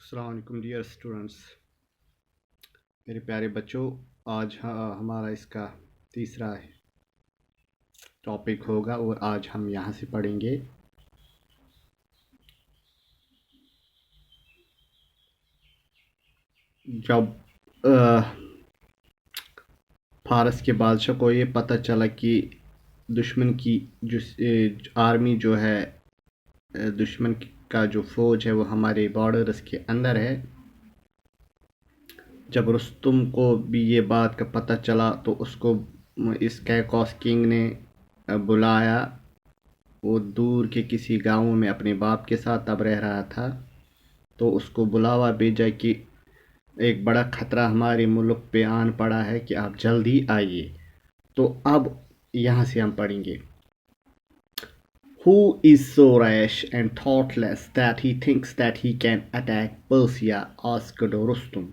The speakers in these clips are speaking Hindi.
अस्सलाम वालेकुम डियर स्टूडेंट्स, मेरे प्यारे बच्चों। आज हमारा इसका तीसरा टॉपिक होगा और आज हम यहाँ से पढ़ेंगे जब फारस के बादशाह को ये पता चला कि दुश्मन की जो आर्मी जो है, दुश्मन का जो फ़ौज है वो हमारे बॉर्डर्स के अंदर है। जब रुस्तुम को भी ये बात का पता चला तो उसको इस कैकॉस किंग ने बुलाया। वो दूर के किसी गांव में अपने बाप के साथ तब रह रहा था, तो उसको बुलावा भेजा कि एक बड़ा ख़तरा हमारे मुल्क पे आन पड़ा है कि आप जल्दी आइए। तो अब यहाँ से हम पढ़ेंगे। Who is so rash and thoughtless that he thinks that he can attack Persia? asked Rustum.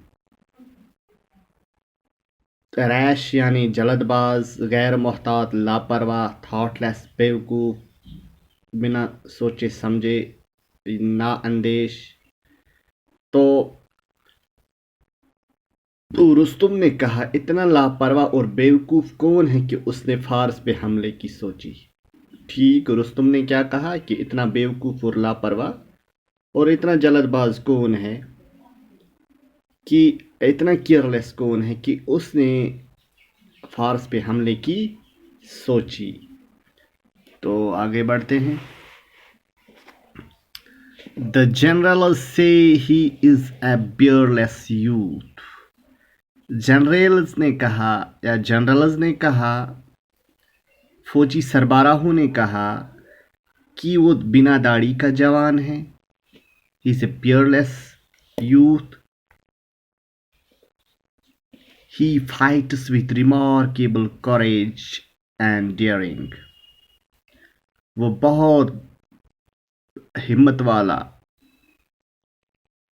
Rash यानी जल्दबाज, गैर मोहतात, लापरवाह, थॉटलेस बेवकूफ़, बिना सोचे समझे, नाअंदेश। तो रुस्तुम ने कहा, इतना लापरवाह और बेवकूफ़ कौन है कि उसने फारस पे हमले की सोची। ठीक, रुस्तुम ने क्या कहा कि इतना बेवकूफ़ और लापरवाह और इतना जल्दबाज कौन है, कि इतना केयरलेस कौन है कि उसने फारस पे हमले की सोची। तो आगे बढ़ते हैं। The generals say he is a beerless youth. Generals ने कहा या जनरल्स ने कहा, फौजी सरबराहों ने कहा कि वो बिना दाढ़ी का जवान है। He is a beerless youth. He fights with remarkable courage and daring. वो बहुत हिम्मत वाला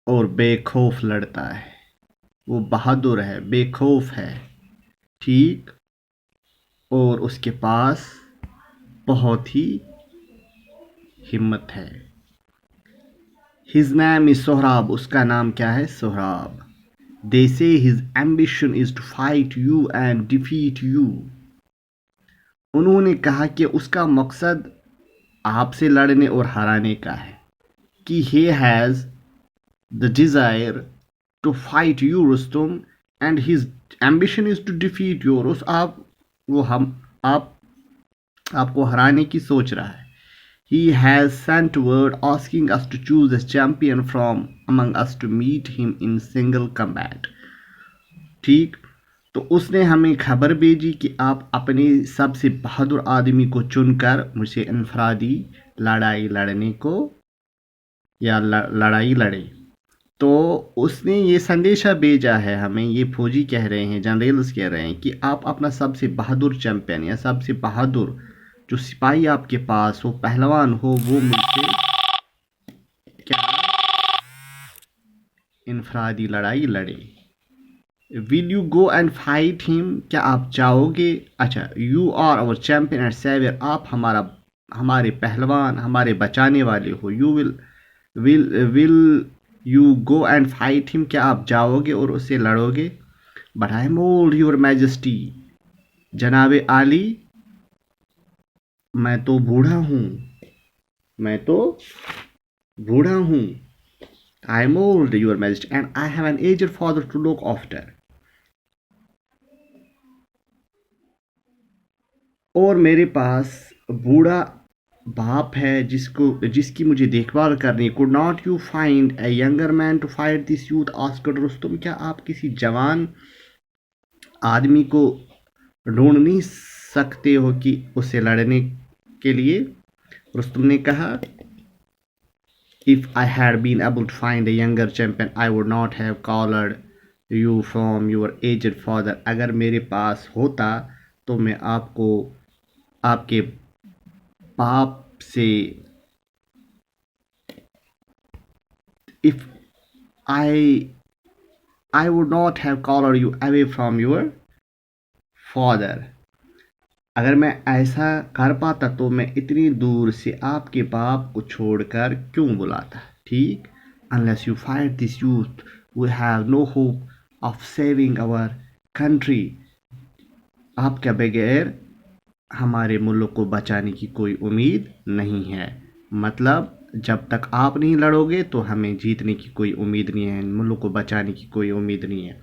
और बेखौफ लड़ता है। वो बहादुर है, बेखौफ है। ठीक, और उसके पास बहुत ही हिम्मत है। His name is Sohrab. उसका नाम क्या है? Sohrab. They say his ambition is to fight you and defeat you. उन्होंने कहा कि उसका मकसद आपसे लड़ने और हराने का है। कि he has the desire to fight you Rustum and his ambition is to defeat you। आपको हराने की सोच रहा है। He has sent word asking us to choose a champion from among us to meet him in single combat। ठीक, तो उसने हमें खबर भेजी कि आप अपने सबसे बहादुर आदमी को चुनकर मुझसे इनफरादी लड़ाई लड़ने को या लड़ाई लड़े। तो उसने ये संदेशा भेजा है हमें। ये फौजी कह रहे हैं, जनरल्स कह रहे हैं कि आप अपना सबसे बहादुर चैंपियन या सबसे बहादुर जो सिपाही आपके पास हो, पहलवान हो, वो मुझसे क्या इनफरादी लड़ाई लड़े। Will you go and fight him? क्या आप चाहोगे? अच्छा, you are our champion and saviour. आप हमारे पहलवान, हमारे बचाने वाले हो। You will you go and fight him? क्या आप जाओगे और उससे लड़ोगे? But I am old your majesty. जनाब आली, मैं तो बूढ़ा हूँ। I am old your majesty and I have an aged father to look after. और मेरे पास बूढ़ा बाप है जिसकी मुझे देखभाल करनी। Could not you find a younger man to fight this youth? Asked Rustum. क्या आप किसी जवान आदमी को ढूंढ नहीं सकते हो कि उसे लड़ने के लिए? रुस्तुम ने कहा, If I had been able to find a younger champion, I would not have called you from your aged father। अगर मेरे पास होता तो मैं आपको आपके बाप से if I would not have called you away from your father। अगर मैं ऐसा कर पाता तो मैं इतनी दूर से आपके बाप को छोड़कर क्यों बुलाता। ठीक, Unless you fight this youth, we have no hope of saving our country. आपके बगैर हमारे मुल्क को बचाने की कोई उम्मीद नहीं है। मतलब जब तक आप नहीं लड़ोगे तो हमें जीतने की कोई उम्मीद नहीं है, मुल्क को बचाने की कोई उम्मीद नहीं है।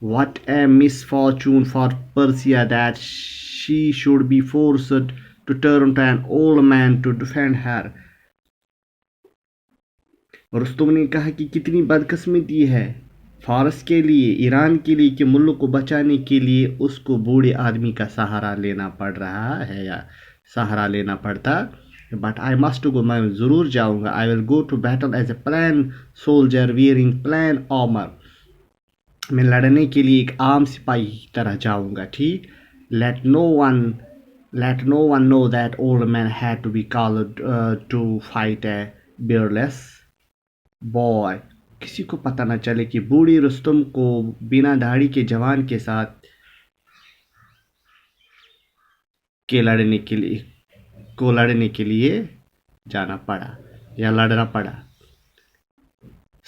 What a misfortune for Persia that she should be forced to turn to an old man to defend her. Rustam ने कहा कि कितनी बदकिस्मती है फारस के लिए, ईरान के लिए कि मुल्क को बचाने के लिए उसको बूढ़े आदमी का सहारा लेना पड़ रहा है या सहारा लेना पड़ता। बट आई मस्ट गो, मैं ज़रूर जाऊँगा। I will go to battle as a plain soldier wearing plain armour. मैं लड़ने के लिए एक आम सिपाही की तरह जाऊँगा, ठीक। Let no one know that old man had to be called to fight a beardless boy. किसी को पता न चले कि बूढ़ी रुस्तुम को बिना दाढ़ी के जवान के साथ लड़ने के लिए जाना पड़ा या लड़ना पड़ा।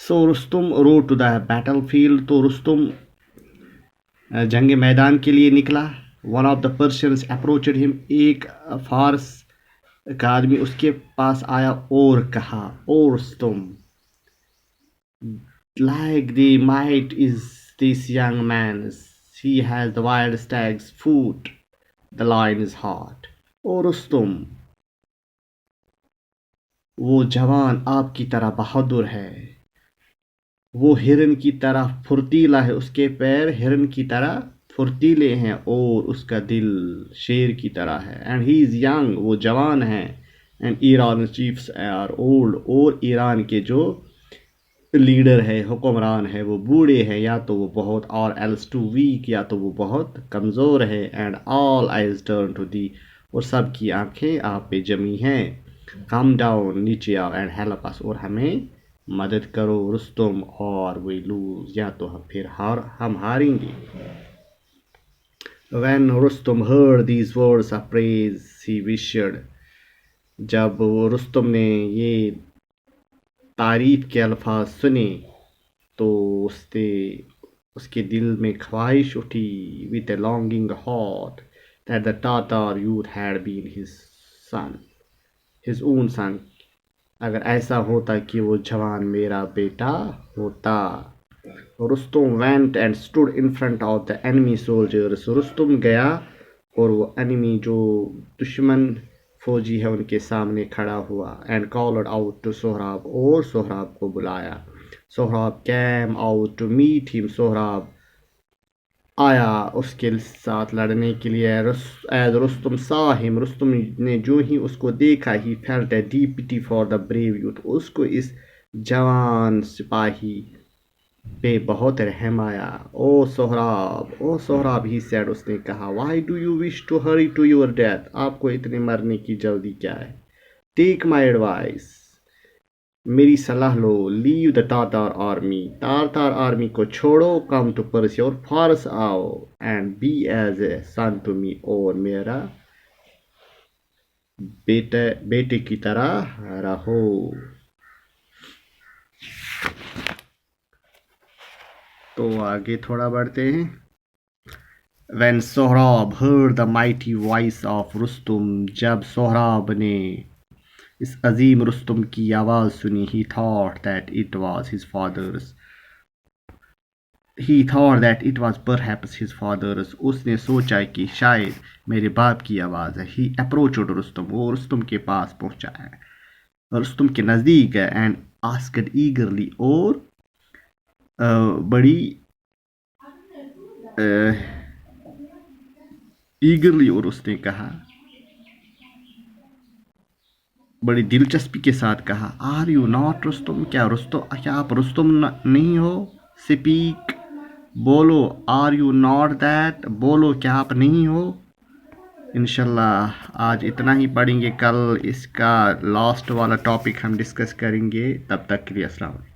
So Rustum rode to the battle field, तो रुस्तुम जंग मैदान के लिए निकला। One of the persons approached him, एक फारस का आदमी उसके पास आया और कहा, ओ Rustam, like the might is this young man, he has the wild stag's foot, the lion is hot. ओ रुस्तुम, वो जवान आपकी तरह बहादुर है, वो हिरन की तरह फुर्तीला है, उसके पैर हिरन की तरह फुर्तीले हैं और उसका दिल शेर की तरह है। एंड ही इज़ यंग, वो जवान है। And Iran chiefs are old, और ईरान के जो लीडर है, हुक्मरान है, वो बूढ़े हैं, या तो वो बहुत और एल्स टू वीक, या तो वो बहुत कमज़ोर है। And all eyes turn to the, और सब की आंखें आप पे जमी हैं। कम डाउन, नीचे आओ, एंड हेल्प अस, और हमें मदद करो रुस्तुम, और वी लूज, या तो हम हारेंगे। When Rustam heard these words of praise, he wished, जब वो रुस्तुम ने ये तारीफ के अल्फाज सुने तो उसके दिल में ख्वाहिश उठी, with a longing heart, that the Tatar youth had been his own son. अगर ऐसा होता कि वो जवान मेरा बेटा होता। Rustam went and stood in front of the enemy soldiers. Rustam गया और वो एनिमी जो दुश्मन फौजी है उनके सामने खड़ा हुआ। And called out to Sohrab, और सोहराब को बुलाया। Sohrab came out to meet him, Sohrab आया उसके साथ लड़ने के लिए। As Rustum saw him, Rustum ने जो ही उसको देखा, he felt a deep pity for the brave youth, उसको इस जवान सिपाही पे बहुत रहम आया। ओ सोहराब, ही सेड, उसने कहा, why do you wish to hurry to your death, आपको इतने मरने की जल्दी क्या है। टेक माई एडवाइस, मेरी सलाह लो। Leave the Tatar army, Tatar army को छोड़ो। कम टू पर्सिया, और फारस आओ। And be as a son to me, और मेरा बेटे की तरह रहो। तो आगे थोड़ा बढ़ते हैं। When Sohrab heard the mighty voice of Rustam, जब सोहराब ने इस अजीम रुस्तुम की आवाज़ सुनी, he thought that it was perhaps his father's, उसने सोचा कि शायद मेरे बाप की आवाज़ है। He approached रुस्तुम, वो रुस्तुम के पास पहुंचा है, रुस्तुम के नज़दीक है। एंड आस्क्ड ईगरली, और बड़ी ईगरली, और उसने कहा, बड़ी दिलचस्पी के साथ कहा, आर यू नॉट रुस्तुम, क्या आप रुस्तुम नहीं हो। स्पीक, बोलो। आर यू नॉट दैट, बोलो क्या आप नहीं हो। इंशाल्लाह आज इतना ही पढ़ेंगे, कल इसका लास्ट वाला टॉपिक हम डिस्कस करेंगे। तब तक के लिए अस्सलाम वालेकुम।